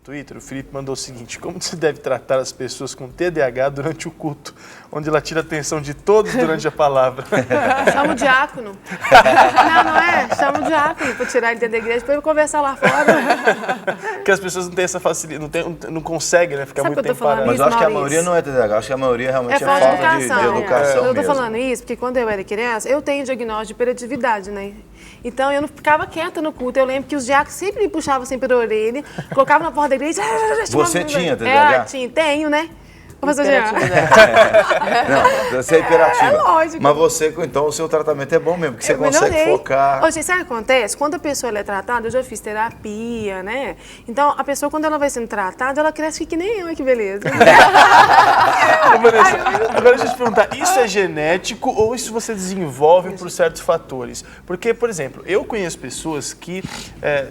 Twitter, o Felipe mandou o seguinte: como se deve tratar as pessoas com TDAH durante o culto, onde ela tira a atenção de todos durante a palavra? Chama o diácono. Não é? Chama o diácono para tirar ele dentro da igreja para ele conversar lá fora. Porque as pessoas não têm essa facilidade, não conseguem, né, ficar Sabe muito que eu tempo tô falando parado. Mas eu acho que a maioria não é TDAH, acho que a maioria realmente é falta de falta de educação Eu tô mesmo. falando isso porque quando eu era criança, eu tenho diagnóstico de hiperatividade, né? Então eu não ficava quieta no culto. Eu lembro que os diáconos sempre me puxavam assim pela orelha, colocavam na porta da igreja. Você tinha TDAH? Tenho, né? Professor Jean. Não, você é hiperativa. É lógico. Mas você, então, o seu tratamento é bom mesmo, porque você consegue focar. Ô, gente, sabe o que acontece? Quando a pessoa ela é tratada, eu já fiz terapia, né? Então, a pessoa, quando ela vai sendo tratada, ela cresce que nem eu, que beleza. Vanessa, agora deixa eu te perguntar, isso é genético ou isso você desenvolve por certos fatores? Porque, por exemplo, eu conheço pessoas que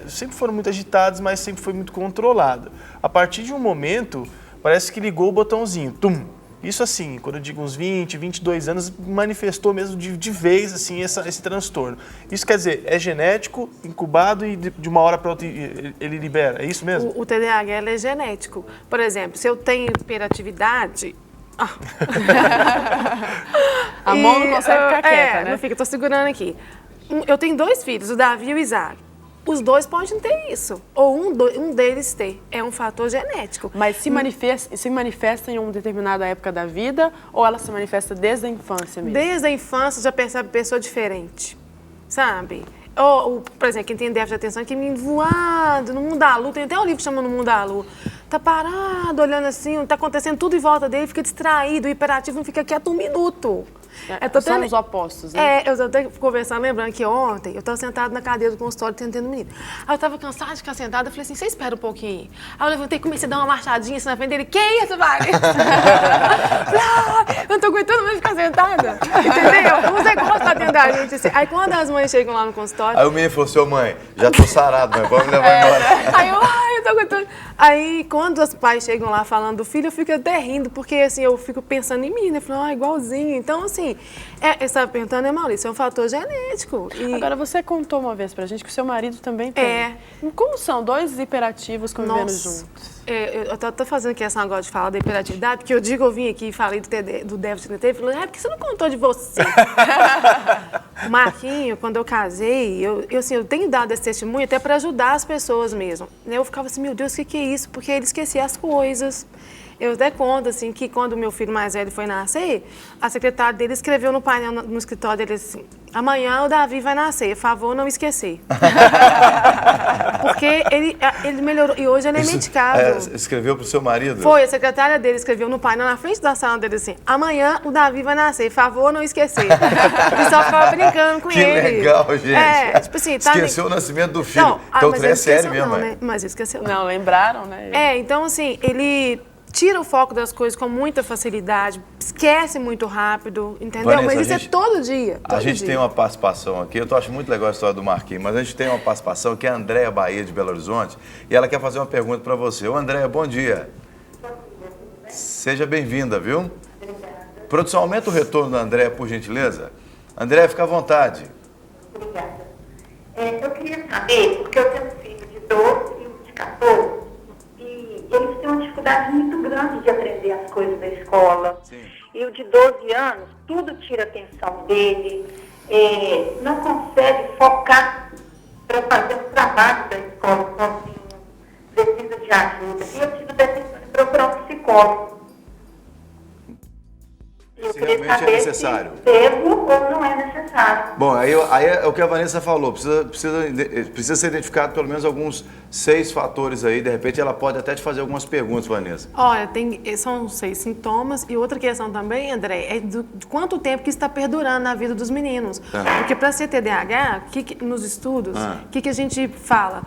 sempre foram muito agitadas, mas sempre foi muito controlada. A partir de um momento, parece que ligou o botãozinho, tum. Isso assim, quando eu digo uns 20, 22 anos, manifestou mesmo de vez assim, esse transtorno. Isso quer dizer, é genético, incubado e de uma hora para outra ele libera, é isso mesmo? O TDAH ele é genético. Por exemplo, se eu tenho hiperatividade... A mão não consegue ficar quieta, né? Não fica, tô segurando aqui. Eu tenho 2 filhos, o Davi e o Isaac. Os 2 podem ter isso, ou um deles ter. É um fator genético. Mas se manifesta em uma determinada época da vida ou ela se manifesta desde a infância mesmo? Desde a infância já percebe pessoa diferente, sabe? Ou, por exemplo, quem tem déficit de atenção, que me voado no mundo da lua, tem até um livro que chama No Mundo da Lua. Tá parado, olhando assim, tá acontecendo tudo em volta dele, fica distraído, o hiperativo não fica quieto um minuto. São os opostos, né? Eu até conversando, lembrando que ontem eu estava sentada na cadeira do consultório atendendo o menino. Aí eu estava cansada de ficar sentada, eu falei assim, você espera um pouquinho. Aí eu levantei e comecei a dar uma marchadinha assim na frente dele. Que isso, Vanessa? Eu não tô aguentando mais ficar sentada. Entendeu? Você gosta de atender a gente assim. Aí quando as mães chegam lá no consultório... Aí o menino falou, mãe, já tô sarado, mãe, pode me levar embora. Aí eu tô aguentando. Aí quando os pais chegam lá falando do filho, eu fico até rindo, porque assim, eu fico pensando em mim, né? Falando, igualzinho. Então, assim, você estava perguntando, né, Maurício? É um fator genético. Agora, você contou uma vez pra gente que o seu marido também tem. Como são 2 hiperativos convivendo juntos? Eu tô fazendo questão agora de falar da hiperatividade, porque eu digo, eu vim aqui e falei do déficit de TDAH, falei, porque você não contou de você? O Marquinho, quando eu casei, eu tenho dado esse testemunho até para ajudar as pessoas mesmo. Eu ficava assim, meu Deus, o que é isso? Porque ele esquecia as coisas. Eu até conto, assim, que quando o meu filho mais velho foi nascer, a secretária dele escreveu no painel, no escritório dele assim, amanhã o Davi vai nascer, favor não esquecer. Porque ele melhorou, e hoje ele é medicado. Escreveu pro seu marido? Foi, a secretária dele escreveu no painel, na frente da sala dele assim, amanhã o Davi vai nascer, favor não esquecer. O pessoal ficava brincando com que ele. Que legal, gente. Tipo assim, esqueceu o nascimento do filho. Não, então o mas trem é sério mesmo, né? Mas ele esqueceu. Não, lembraram, né? Então assim, ele tira o foco das coisas com muita facilidade, esquece muito rápido, entendeu? Vanessa, mas isso é todo dia. A gente tem uma participação aqui, eu acho muito legal a história do Marquinhos, mas a gente tem uma participação que é a Andréia Bahia, de Belo Horizonte, e ela quer fazer uma pergunta para você. Ô, Andréia, bom dia. Seja bem-vinda, viu? Produção, aumenta o retorno da Andréia, por gentileza. Andréia, fica à vontade. Obrigada. Eu queria saber, porque eu tenho um filho de 12 e um de 14, e eles têm uma dificuldade muito grande de aprender as coisas da escola. Sim. E o de 12 anos, tudo tira a atenção dele, não consegue focar para fazer o trabalho da escola sozinho, precisa de ajuda. E eu tive decisão de procurar um psicólogo. Se realmente é necessário. Se devo ou não é necessário. Bom, aí é o que a Vanessa falou, precisa ser identificado pelo menos alguns 6 fatores aí, de repente ela pode até te fazer algumas perguntas, Vanessa. Olha, são 6 sintomas e outra questão também, André, é de quanto tempo que está perdurando na vida dos meninos. Porque para ser TDAH, nos estudos, o que a gente fala?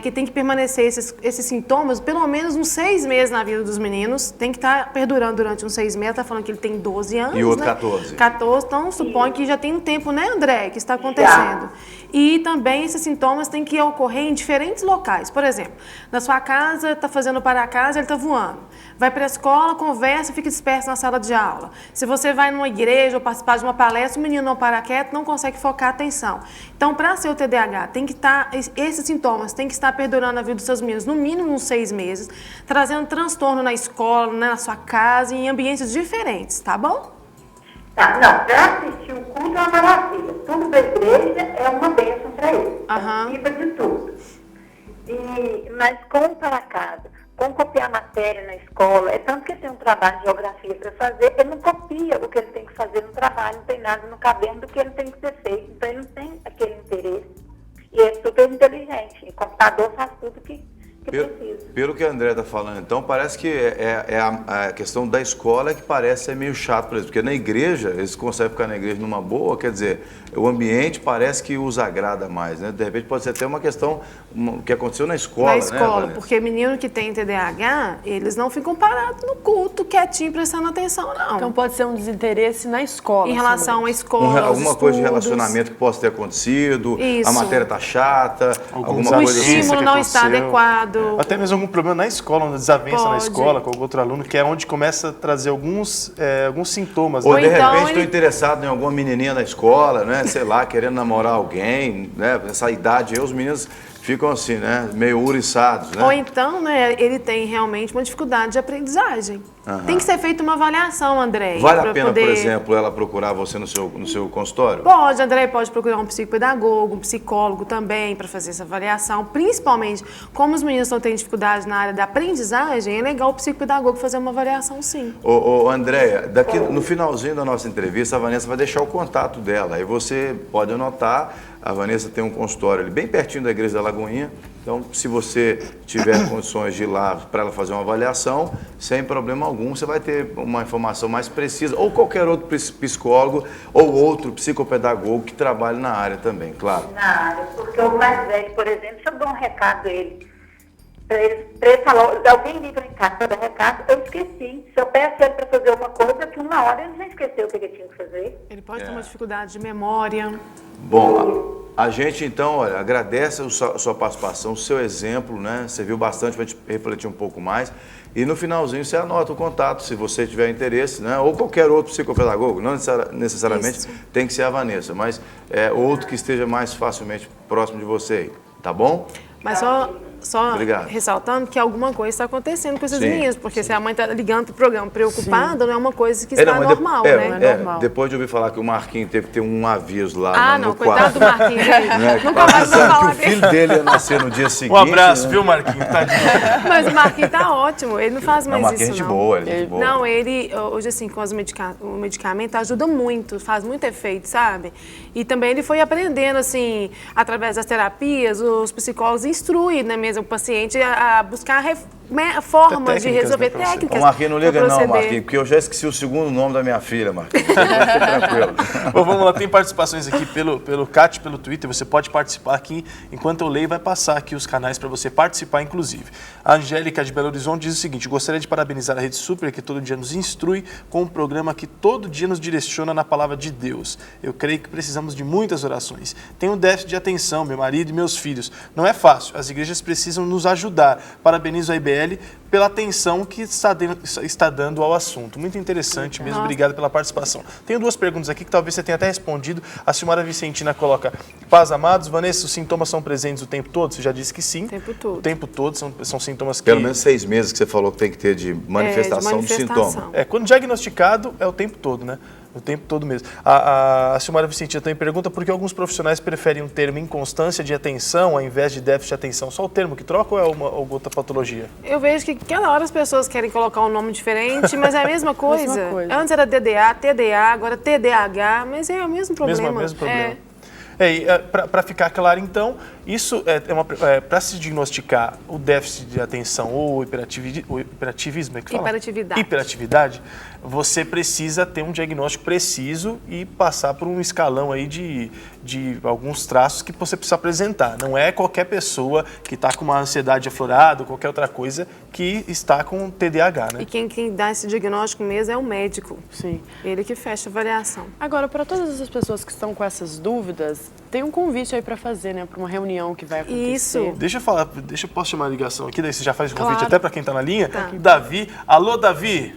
Que tem que permanecer esses sintomas pelo menos uns 6 meses na vida dos meninos, tem que estar perdurando durante uns 6 meses, tá falando que ele tem 12 anos, e o outro né? 14. 14, então supõe que já tem um tempo, né, André, que está acontecendo. E também esses sintomas têm que ocorrer em diferentes locais. Por exemplo, na sua casa, está fazendo para casa, ele está voando. Vai para a escola, conversa, fica disperso na sala de aula. Se você vai numa igreja ou participar de uma palestra, o menino não para quieto, não consegue focar a atenção. Então, para ser o TDAH, tem que estar, esses sintomas têm que estar perdurando a vida dos seus meninos no mínimo uns 6 meses, trazendo transtorno na escola, na sua casa, em ambientes diferentes, tá bom? Tá, não, para assistir o culto é uma maravilha. Tudo da igreja é uma bênção para ele. Participa de tudo. Mas como para casa, como copiar matéria na escola, é tanto que ele tem um trabalho de geografia para fazer, ele não copia o que ele tem que fazer no trabalho, não tem nada no caderno do que ele tem que ser feito, então ele não tem aquele interesse. E é super inteligente, e o computador faz tudo que precisa. Pelo que a André está falando, então, parece que a questão da escola é que parece ser meio chato para eles, porque na igreja, eles conseguem ficar na igreja numa boa, quer dizer, o ambiente parece que os agrada mais, né? De repente pode ser até uma questão que aconteceu na escola, na escola, né, porque menino que tem TDAH, eles não ficam parados no culto, quietinho, prestando atenção, não. Então pode ser um desinteresse na escola. Em relação à escola, alguma coisa de relacionamento que possa ter acontecido, Isso. a matéria está chata, alguma o coisa assim. estímulo não está adequado. Até mesmo algum problema na escola, uma desavença na escola com algum outro aluno, que é onde começa a trazer alguns sintomas. Ou de então repente estou interessado em alguma menininha na escola, né? Sei lá, querendo namorar alguém, né? Essa idade aí, os meninos ficam assim, né? Meio ouriçados, né? Ou então, né, ele tem realmente uma dificuldade de aprendizagem. Tem que ser feita uma avaliação, André. Vale a pena, por exemplo, ela procurar você no seu consultório? Pode, André, pode procurar um psicopedagogo, um psicólogo também para fazer essa avaliação. Principalmente, como os meninos estão tendo dificuldade na área da aprendizagem, é legal o psicopedagogo fazer uma avaliação, sim. Ô Andréia, daqui no finalzinho da nossa entrevista, a Vanessa vai deixar o contato dela. Aí você pode anotar. A Vanessa tem um consultório ali bem pertinho da Igreja da Lagoinha. Então, se você tiver condições de ir lá para ela fazer uma avaliação, sem problema algum, você vai ter uma informação mais precisa. Ou qualquer outro psicólogo ou outro psicopedagogo que trabalhe na área também, claro. Na área, porque o mais velho, por exemplo, se eu dou um recado a ele, para ele falar, alguém liga em casa para dar recado, eu esqueci. Se eu peço ele para fazer uma coisa, que uma hora ele já esqueceu o que ele tinha que fazer. Ele pode ter uma dificuldade de memória. Bom, a gente então, olha, agradece a sua participação, o seu exemplo, né? Serviu bastante para a gente refletir um pouco mais. E no finalzinho você anota o contato, se você tiver interesse, né? Ou qualquer outro psicopedagogo, não necessariamente tem que ser a Vanessa, mas outro que esteja mais facilmente próximo de você, tá bom? Mas só ressaltando que alguma coisa está acontecendo com esses meninos, porque se a mãe está ligando para o programa preocupada, não é uma coisa que está normal, né? Não é normal. Depois de ouvir falar que o Marquinhos teve que ter um aviso lá no coitado do Marquinhos. Nunca mais vou falar que o filho dele ia nascer no dia seguinte. Um abraço, viu, Marquinhos? Tadinho. Mas o Marquinhos tá ótimo, ele não faz mais Marquinhos isso, é não. Boa, ele é de boa. Não, ele, hoje assim, com o medicamento ajuda muito, faz muito efeito, sabe? E também ele foi aprendendo, assim, através das terapias, os psicólogos instruem, né, mesmo o paciente a buscar formas de resolver técnicas. O Marquinhos não liga não, Marquinhos, porque eu já esqueci o segundo nome da minha filha, Marquinhos. Tranquilo. Bom, vamos lá, tem participações aqui pelo chat, pelo Twitter, você pode participar aqui, enquanto eu leio, vai passar aqui os canais para você participar, inclusive. A Angélica de Belo Horizonte diz o seguinte: gostaria de parabenizar a Rede Super, que todo dia nos instrui com um programa que todo dia nos direciona na palavra de Deus. Eu creio que precisamos de muitas orações. Tenho um déficit de atenção, meu marido e meus filhos. Não é fácil, as igrejas precisam nos ajudar. Parabenizo a IBL pela atenção que está dando ao assunto. Muito interessante mesmo, obrigado pela participação. Tenho duas perguntas aqui que talvez você tenha até respondido. A Silmara Vicentina coloca: paz, amados. Vanessa, os sintomas são presentes o tempo todo? Você já disse que sim. O tempo todo. O tempo todo, são sintomas que... Pelo menos 6 meses que você falou que tem que ter de manifestação do sintoma. Quando diagnosticado, é o tempo todo, né? O tempo todo mesmo. A Silmara Vicentina também pergunta por que alguns profissionais preferem um termo inconstância de atenção ao invés de déficit de atenção. Só o termo que troca ou é alguma outra patologia? Eu vejo que cada hora as pessoas querem colocar um nome diferente, mas é a mesma coisa. Antes era DDA, TDA, agora TDAH, mas é o mesmo problema. Mesmo problema. Para ficar claro, então, isso para se diagnosticar o déficit de atenção ou o hiperativismo, é que fala? Hiperatividade, você precisa ter um diagnóstico preciso e passar por um escalão aí de alguns traços que você precisa apresentar. Não é qualquer pessoa que está com uma ansiedade aflorada ou qualquer outra coisa que está com TDAH, né? E quem dá esse diagnóstico mesmo é o médico. Sim. Ele que fecha a avaliação. Agora, para todas essas pessoas que estão com essas dúvidas, tem um convite aí para fazer, né? Para uma reunião que vai acontecer. Isso. Deixa eu falar, posso chamar a ligação aqui, daí você já faz o convite Claro. até para quem está na linha? Tá. Davi. Alô, Davi.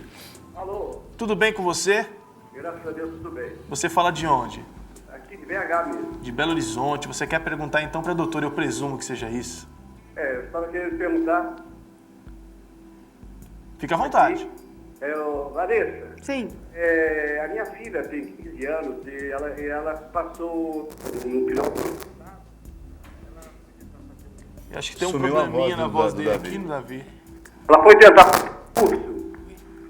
Alô, Tudo bem com você? graças a Deus tudo bem. Você fala de onde? Aqui de BH mesmo. De Belo Horizonte. Você quer perguntar então para a doutora, eu presumo que seja isso. Eu estava querendo perguntar. Fica à vontade. Vanessa, Sim. a minha filha tem 15 anos e ela passou no final do ano. Eu acho que tem um Sumiu a probleminha voz na do voz Davi. dele aqui no Davi. Ela foi tentar curso,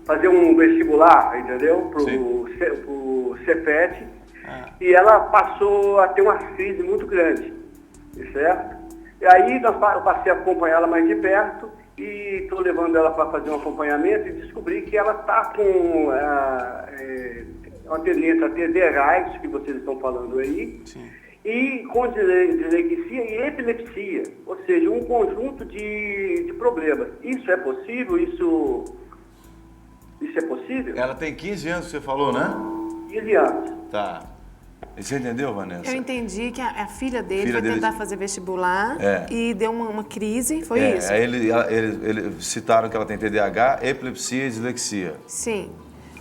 fazer um vestibular, entendeu? Pro Cefet. E ela passou a ter uma crise muito grande, certo? E aí eu passei a acompanhar ela mais de perto e estou levando ela para fazer um acompanhamento e descobri que ela está com uma tendência a TDAH, isso que vocês estão falando aí, Sim. e com dislexia e epilepsia, ou seja, um conjunto de problemas. Isso é possível? Isso é possível? Ela tem 15 anos, você falou, né? 15 anos. Tá. E você entendeu, Vanessa? Eu entendi que a filha dele Filha foi dele- tentar fazer vestibular É. e deu uma crise, foi isso? Aí eles citaram que ela tem TDAH, epilepsia e dislexia. Sim.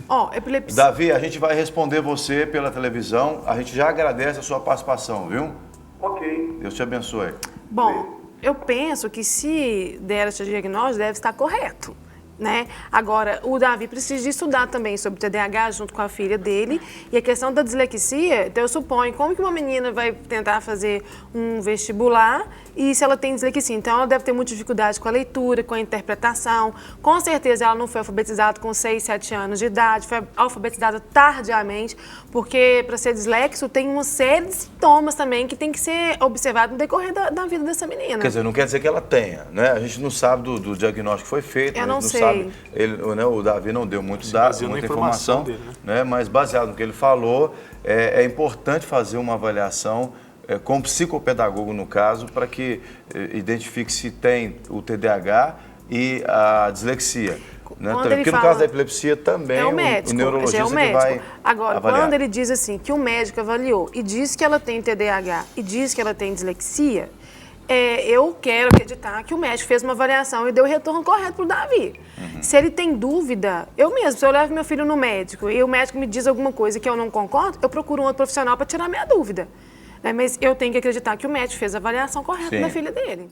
Ó, epilepsia. Davi, a gente vai responder você pela televisão. A gente já agradece a sua participação, viu? Ok. Deus te abençoe. Bom, eu penso que se der esse diagnóstico, deve estar correto. Né? Agora, o Davi precisa de estudar também sobre TDAH junto com a filha dele. E a questão da dislexia, então eu suponho, como que uma menina vai tentar fazer um vestibular e se ela tem dislexia? Então, ela deve ter muita dificuldade com a leitura, com a interpretação. Com certeza, ela não foi alfabetizada com 6, 7 anos de idade, foi alfabetizada tardiamente, porque para ser dislexo tem uma série de sintomas também que tem que ser observado no decorrer da vida dessa menina. Quer dizer, não quer dizer que ela tenha, né? A gente não sabe do diagnóstico que foi feito, Eu a não gente sei. sabe. O Davi não deu muito baseou na muita informação informação, dele, né? Mas baseado no que ele falou, é importante fazer uma avaliação com o psicopedagogo, no caso, para que identifique se tem o TDAH e a dislexia. Né? Quando ele Porque no fala- caso da epilepsia também É o médico, o neurologista já é o que médico. vai Agora, avaliar. quando ele diz assim, que o médico avaliou e diz que ela tem TDAH e diz que ela tem dislexia, eu quero acreditar que o médico fez uma avaliação e deu o retorno correto para o Davi. Se ele tem dúvida, se eu levo meu filho no médico e o médico me diz alguma coisa que eu não concordo, eu procuro um outro profissional para tirar minha dúvida. Né? Mas eu tenho que acreditar que o médico fez a avaliação correta Sim. da filha dele.